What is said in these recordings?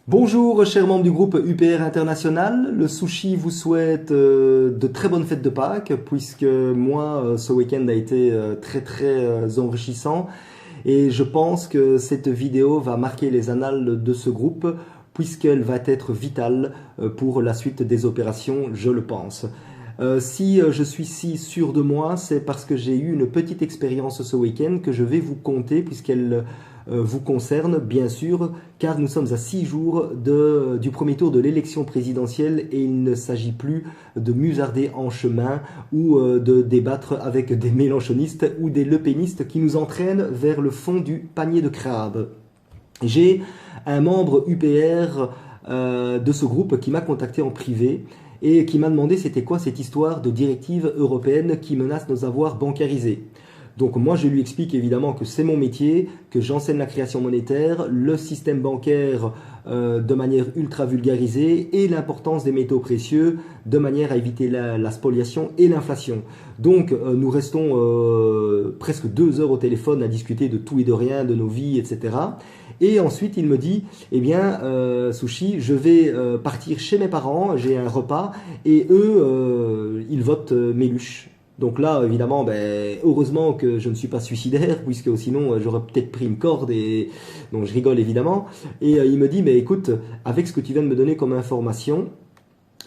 Bonjour, chers membres du groupe UPR International. Le Sushi vous souhaite de très bonnes fêtes de Pâques, puisque moi, ce week-end a été très enrichissant. Et je pense que cette vidéo va marquer les annales de ce groupe, puisqu'elle va être vitale pour la suite des opérations, je le pense. Si je suis si sûr de moi, c'est parce que j'ai eu une petite expérience ce week-end que je vais vous conter, puisqu'elle vous concerne, bien sûr, car nous sommes à 6 jours du premier tour de l'élection présidentielle et il ne s'agit plus de musarder en chemin ou de débattre avec des mélenchonistes ou des lepénistes qui nous entraînent vers le fond du panier de crabe. J'ai un membre UPR de ce groupe qui m'a contacté en privé et qui m'a demandé c'était quoi cette histoire de directive européenne qui menace nos avoirs bancarisés. Donc moi je lui explique évidemment que c'est mon métier, que j'enseigne la création monétaire, le système bancaire de manière ultra vulgarisée et l'importance des métaux précieux de manière à éviter la spoliation et l'inflation. Donc nous restons presque 2 heures au téléphone à discuter de tout et de rien, de nos vies, etc. Et ensuite il me dit, eh bien Sushi, je vais partir chez mes parents, j'ai un repas et eux ils votent Méluche. Donc là, évidemment, heureusement que je ne suis pas suicidaire, puisque sinon j'aurais peut-être pris une corde et donc je rigole évidemment. Et il me dit, mais écoute, avec ce que tu viens de me donner comme information,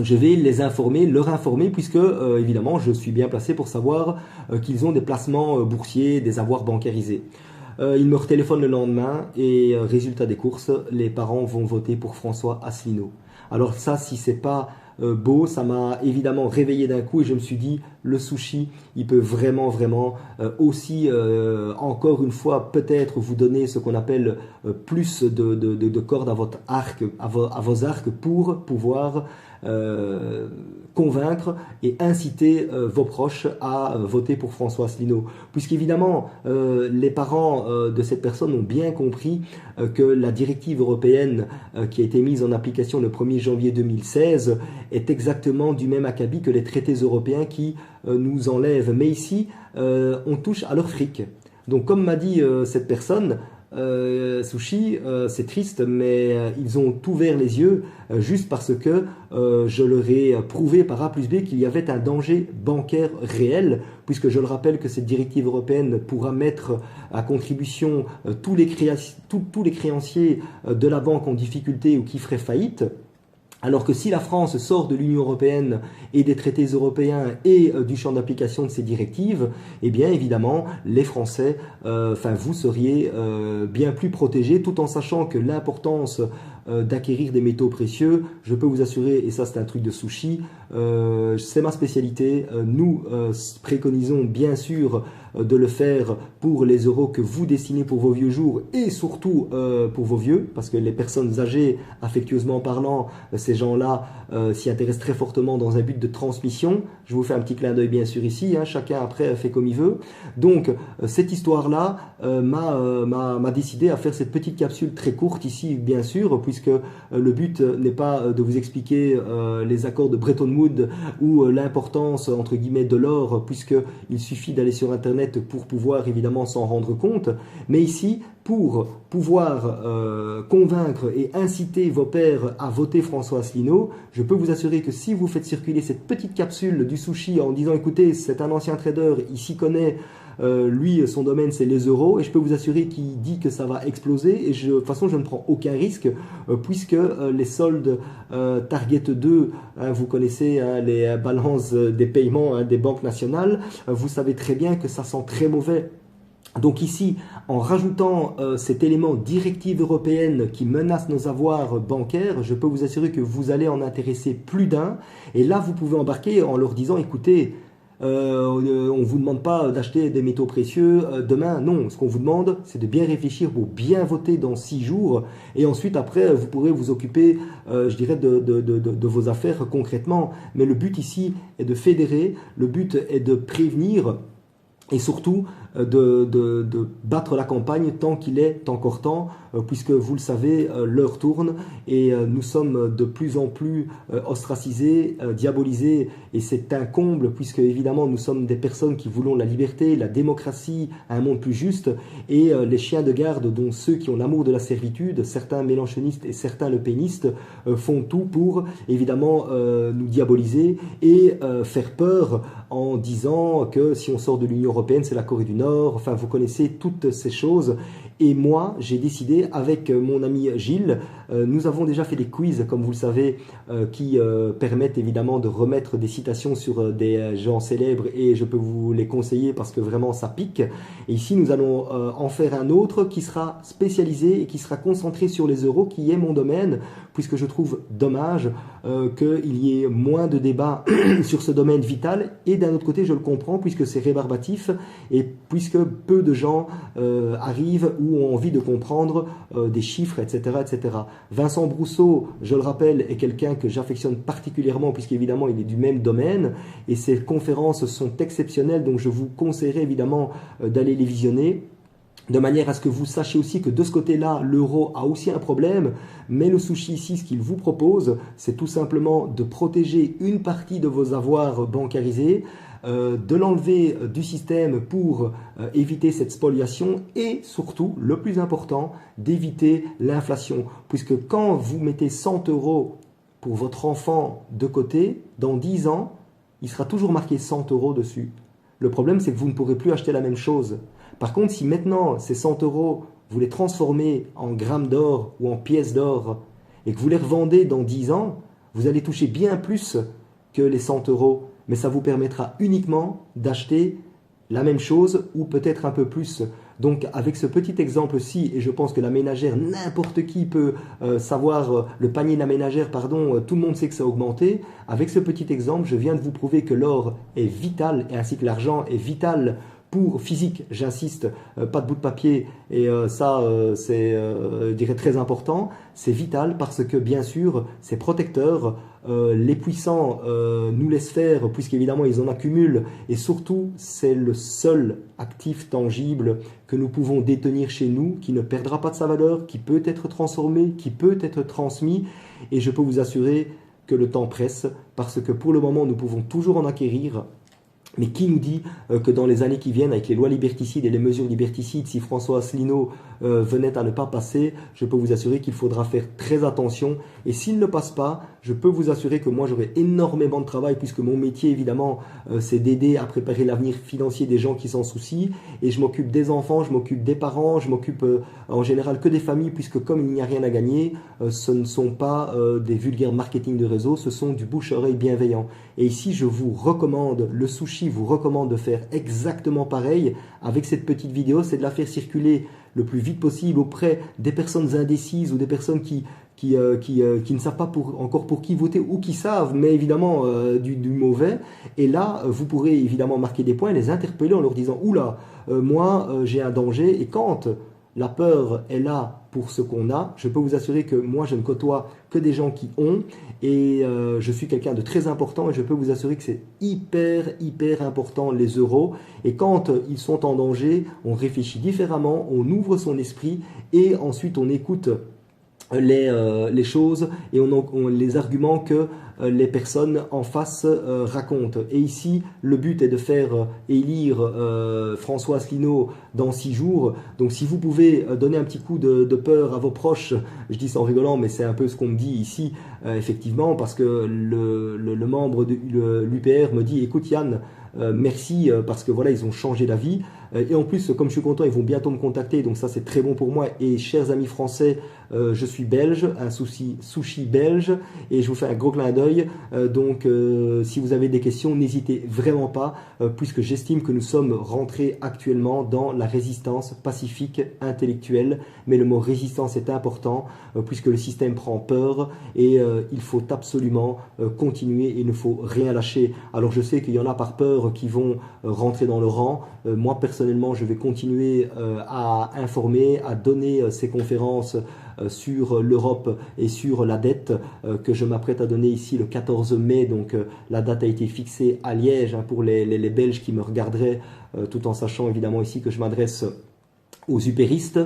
je vais les informer, leur informer, puisque évidemment je suis bien placé pour savoir qu'ils ont des placements boursiers, des avoirs bancarisés. Il me retéléphone le lendemain et résultat des courses, les parents vont voter pour François Asselineau. Alors ça, si c'est pas beau, ça m'a évidemment réveillé d'un coup et je me suis dit, le sushi, il peut vraiment aussi, encore une fois, peut-être vous donner ce qu'on appelle plus de cordes à votre arc, à vos arcs pour pouvoir convaincre et inciter vos proches à voter pour François Asselineau. Puisqu'évidemment, les parents de cette personne ont bien compris que la directive européenne qui a été mise en application le 1er janvier 2016 est exactement du même acabit que les traités européens qui nous enlèvent. Mais ici, on touche à leur fric. Donc comme m'a dit cette personne, Sushi, c'est triste, mais ils ont ouvert les yeux juste parce que je leur ai prouvé par A plus B qu'il y avait un danger bancaire réel, puisque je le rappelle que cette directive européenne pourra mettre à contribution tous les créanciers de la banque en difficulté ou qui feraient faillite. Alors que si la France sort de l'Union européenne et des traités européens et du champ d'application de ces directives, eh bien évidemment, les Français, vous seriez bien plus protégés, tout en sachant que l'importance d'acquérir des métaux précieux, je peux vous assurer, et ça c'est un truc de sushi, c'est ma spécialité. Nous préconisons bien sûr de le faire pour les euros que vous destinez pour vos vieux jours et surtout pour vos vieux, parce que les personnes âgées, affectueusement parlant, ces gens-là s'y intéressent très fortement dans un but de transmission. Je vous fais un petit clin d'œil bien sûr ici, hein, chacun après fait comme il veut. Donc cette histoire-là m'a décidé à faire cette petite capsule très courte ici bien sûr, puisque le but n'est pas de vous expliquer les accords de Bretton Woods ou l'importance entre guillemets de l'or, puisqu'il suffit d'aller sur internet pour pouvoir évidemment s'en rendre compte, mais ici pour pouvoir convaincre et inciter vos pairs à voter François Asselineau, je peux vous assurer que si vous faites circuler cette petite capsule du sushi en disant écoutez c'est un ancien trader, il s'y connaît, lui son domaine c'est les euros, et je peux vous assurer qu'il dit que ça va exploser, et de toute façon je ne prends aucun risque puisque les soldes Target 2, hein, vous connaissez hein, les balances des paiements hein, des banques nationales, vous savez très bien que ça sent très mauvais. Donc ici, en rajoutant cet élément directive européenne qui menace nos avoirs bancaires, je peux vous assurer que vous allez en intéresser plus d'un. Et là, vous pouvez embarquer en leur disant, écoutez, on ne vous demande pas d'acheter des métaux précieux demain. Non, ce qu'on vous demande, c'est de bien réfléchir pour bien voter dans 6 jours. Et ensuite, après, vous pourrez vous occuper, je dirais, de vos affaires concrètement. Mais le but ici est de fédérer, le but est de prévenir et surtout de battre la campagne tant qu'il est encore temps, puisque vous le savez, l'heure tourne et nous sommes de plus en plus ostracisés, diabolisés, et c'est un comble, puisque évidemment nous sommes des personnes qui voulons la liberté, la démocratie, un monde plus juste, et les chiens de garde, dont ceux qui ont l'amour de la servitude, certains mélanchonistes et certains lepénistes, font tout pour évidemment nous diaboliser et faire peur en disant que si on sort de l'Union européenne, c'est la Corée du Nord. Enfin, vous connaissez toutes ces choses. Et moi, j'ai décidé, avec mon ami Gilles, nous avons déjà fait des quiz, comme vous le savez, qui permettent évidemment de remettre des citations sur des gens célèbres, et je peux vous les conseiller parce que vraiment ça pique. Et ici, nous allons en faire un autre qui sera spécialisé et qui sera concentré sur les euros, qui est mon domaine, puisque je trouve dommage qu'il y ait moins de débats sur ce domaine vital. Et d'un autre côté, je le comprends, puisque c'est rébarbatif et puisque peu de gens arrivent ou ont envie de comprendre des chiffres, etc., etc. Vincent Brousseau, je le rappelle, est quelqu'un que j'affectionne particulièrement, puisqu'évidemment il est du même domaine, et ses conférences sont exceptionnelles, donc je vous conseillerais évidemment d'aller les visionner, de manière à ce que vous sachiez aussi que de ce côté-là, l'euro a aussi un problème, mais le sushi ici, ce qu'il vous propose, c'est tout simplement de protéger une partie de vos avoirs bancarisés, de l'enlever du système pour éviter cette spoliation, et surtout, le plus important, d'éviter l'inflation. Puisque quand vous mettez 100 € pour votre enfant de côté, dans 10 ans, il sera toujours marqué 100 € dessus. Le problème, c'est que vous ne pourrez plus acheter la même chose. Par contre, si maintenant ces 100 €, vous les transformez en grammes d'or ou en pièces d'or et que vous les revendez dans 10 ans, vous allez toucher bien plus que les 100 €. Mais ça vous permettra uniquement d'acheter la même chose ou peut-être un peu plus. Donc avec ce petit exemple-ci, et je pense que la ménagère, n'importe qui peut savoir, le panier de la ménagère, pardon, tout le monde sait que ça a augmenté. Avec ce petit exemple, je viens de vous prouver que l'or est vital, et ainsi que l'argent est vital pour physique, j'insiste, pas de bout de papier, et ça c'est je dirais très important, c'est vital parce que bien sûr c'est protecteur, les puissants nous laissent faire puisqu'évidemment ils en accumulent, et surtout c'est le seul actif tangible que nous pouvons détenir chez nous, qui ne perdra pas de sa valeur, qui peut être transformé, qui peut être transmis, et je peux vous assurer que le temps presse parce que pour le moment nous pouvons toujours en acquérir. Mais qui nous dit que dans les années qui viennent, avec les lois liberticides et les mesures liberticides, si François Asselineau venait à ne pas passer, je peux vous assurer qu'il faudra faire très attention. Et s'il ne passe pas, je peux vous assurer que moi j'aurai énormément de travail, puisque mon métier évidemment c'est d'aider à préparer l'avenir financier des gens qui s'en soucient. Et je m'occupe des enfants, je m'occupe des parents, je m'occupe en général que des familles, puisque comme il n'y a rien à gagner, ce ne sont pas des vulgaires marketing de réseau, ce sont du bouche-oreille bienveillant. Et ici je vous recommande, le sushi vous recommande de faire exactement pareil avec cette petite vidéo, c'est de la faire circuler le plus vite possible auprès des personnes indécises ou des personnes qui ne savent pas encore pour qui voter, ou qui savent, mais évidemment du mauvais. Et là, vous pourrez évidemment marquer des points et les interpeller en leur disant « Oula, moi j'ai un danger », et quand la peur est là pour ce qu'on a, je peux vous assurer que moi je ne côtoie que des gens qui ont, et je suis quelqu'un de très important, et je peux vous assurer que c'est hyper important les euros. Et quand ils sont en danger, on réfléchit différemment, on ouvre son esprit, et ensuite on écoute les choses et les arguments que les personnes en face racontent. Et ici, le but est de faire élire François Asselineau dans 6 jours. Donc si vous pouvez donner un petit coup de peur à vos proches, je dis ça en rigolant, mais c'est un peu ce qu'on me dit ici, effectivement, parce que le membre de l'UPR me dit « Écoute Yann, merci parce que voilà, ils ont changé d'avis. Et en plus, comme je suis content, ils vont bientôt me contacter, donc ça c'est très bon pour moi. Et chers amis français, je suis belge, un sushi belge, et je vous fais un gros clin d'œil. Donc si vous avez des questions, n'hésitez vraiment pas, puisque j'estime que nous sommes rentrés actuellement dans la résistance pacifique intellectuelle. Mais le mot résistance est important, puisque le système prend peur, et il faut absolument continuer, et il ne faut rien lâcher. Alors je sais qu'il y en a par peur qui vont rentrer dans le rang. Moi personnellement, je vais continuer à informer, à donner ces conférences sur l'Europe et sur la dette que je m'apprête à donner ici le 14 mai. Donc la date a été fixée à Liège, hein, pour les Belges qui me regarderaient tout en sachant évidemment ici que je m'adresse aux upéristes,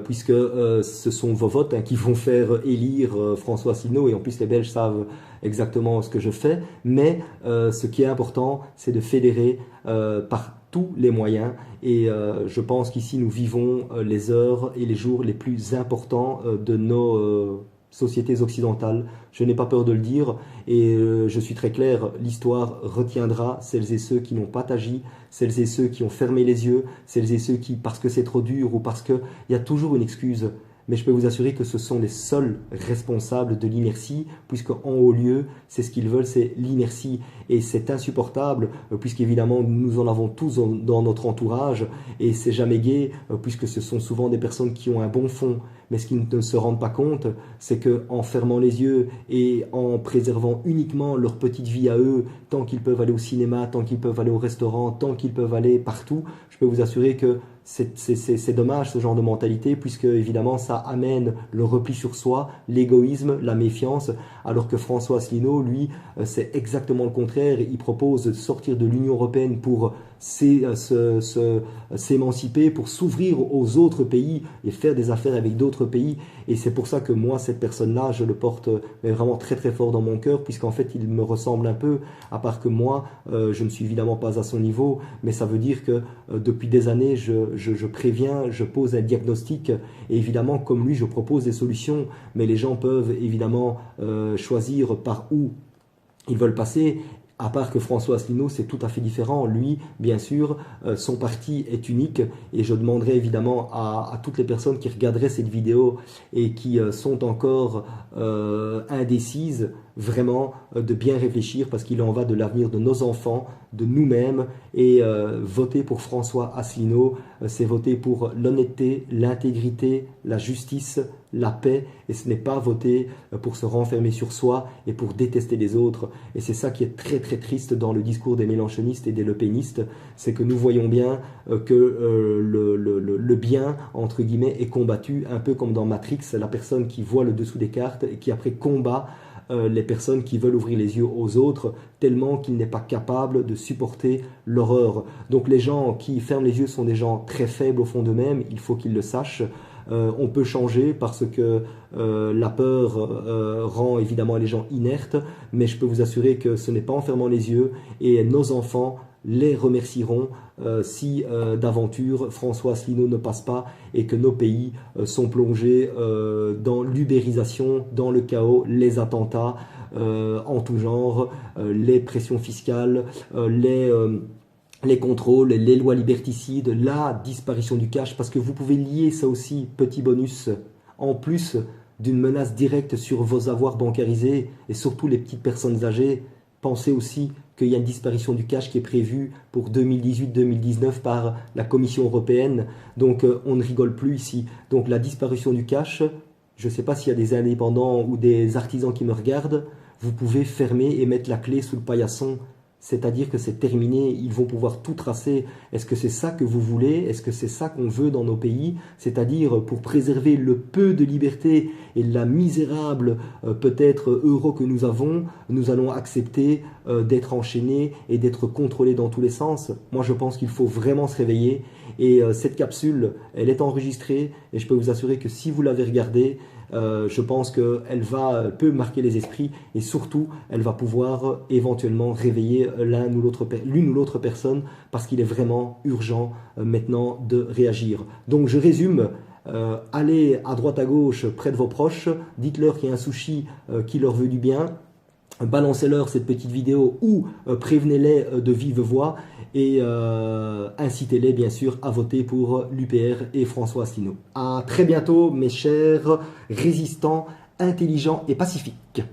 puisque ce sont vos votes qui vont faire élire François Asselineau, et en plus les Belges savent exactement ce que je fais, mais ce qui est important, c'est de fédérer par tous les moyens, et je pense qu'ici nous vivons les heures et les jours les plus importants de nos sociétés occidentales. Je n'ai pas peur de le dire, et je suis très clair, l'histoire retiendra celles et ceux qui n'ont pas agi, celles et ceux qui ont fermé les yeux, celles et ceux qui, parce que c'est trop dur ou parce qu'il y a toujours une excuse. Mais je peux vous assurer que ce sont les seuls responsables de l'inertie, puisque en haut lieu, c'est ce qu'ils veulent, c'est l'inertie. Et c'est insupportable, puisqu'évidemment, nous en avons tous dans notre entourage, et c'est jamais gai, puisque ce sont souvent des personnes qui ont un bon fond. Mais ce qu'ils ne se rendent pas compte, c'est qu'en fermant les yeux et en préservant uniquement leur petite vie à eux, tant qu'ils peuvent aller au cinéma, tant qu'ils peuvent aller au restaurant, tant qu'ils peuvent aller partout, je peux vous assurer que c'est dommage ce genre de mentalité, puisque évidemment ça amène le repli sur soi, l'égoïsme, la méfiance, alors que François Asselineau, lui, c'est exactement le contraire. Il propose de sortir de l'Union européenne pour s'émanciper, pour s'ouvrir aux autres pays et faire des affaires avec d'autres pays. Et c'est pour ça que moi, cette personne-là, je le porte vraiment très très fort dans mon cœur, puisqu'en fait il me ressemble un peu, à part que moi, je ne suis évidemment pas à son niveau, mais ça veut dire que depuis des années, je préviens, je pose un diagnostic, et évidemment comme lui, je propose des solutions, mais les gens peuvent évidemment choisir par où ils veulent passer. À part que François Asselineau, c'est tout à fait différent. Lui, bien sûr, son parti est unique, et je demanderai évidemment à toutes les personnes qui regarderaient cette vidéo et qui sont encore indécises, vraiment de bien réfléchir, parce qu'il en va de l'avenir de nos enfants, de nous-mêmes, et voter pour François Asselineau, c'est voter pour l'honnêteté, l'intégrité, la justice, la paix, et ce n'est pas voter pour se renfermer sur soi et pour détester les autres. Et c'est ça qui est très très triste dans le discours des mélenchonistes et des lepénistes, c'est que nous voyons bien que le bien, entre guillemets, est combattu, un peu comme dans Matrix, la personne qui voit le dessous des cartes et qui après combat les personnes qui veulent ouvrir les yeux aux autres, tellement qu'il n'est pas capable de supporter l'horreur. Donc les gens qui ferment les yeux sont des gens très faibles au fond d'eux-mêmes, il faut qu'ils le sachent. On peut changer parce que la peur rend évidemment les gens inertes, mais je peux vous assurer que ce n'est pas en fermant les yeux, et nos enfants les remercieront si d'aventure François Asselineau ne passe pas et que nos pays sont plongés dans l'ubérisation, dans le chaos, les attentats en tout genre, les pressions fiscales, les contrôles, les lois liberticides, la disparition du cash, parce que vous pouvez lier ça aussi, petit bonus, en plus d'une menace directe sur vos avoirs bancarisés, et surtout les petites personnes âgées. Pensez aussi qu'il y a une disparition du cash qui est prévue pour 2018-2019 par la Commission européenne, donc on ne rigole plus ici. Donc la disparition du cash, je ne sais pas s'il y a des indépendants ou des artisans qui me regardent, vous pouvez fermer et mettre la clé sous le paillasson. C'est-à-dire que c'est terminé, ils vont pouvoir tout tracer. Est-ce que c'est ça que vous voulez? Est-ce que c'est ça qu'on veut dans nos pays? C'est-à-dire pour préserver le peu de liberté et la misérable peut-être euro que nous avons, nous allons accepter d'être enchaînés et d'être contrôlés dans tous les sens. Moi je pense qu'il faut vraiment se réveiller, et cette capsule, elle est enregistrée, et je peux vous assurer que si vous l'avez regardée, je pense qu'elle peut marquer les esprits, et surtout elle va pouvoir éventuellement réveiller l'une ou l'autre personne, parce qu'il est vraiment urgent maintenant de réagir. Donc je résume, allez à droite à gauche près de vos proches, dites-leur qu'il y a un sushi qui leur veut du bien, balancez-leur cette petite vidéo ou prévenez-les de vive voix, et incitez-les bien sûr à voter pour l'UPR et François Asselineau. À très bientôt mes chers résistants, intelligents et pacifiques.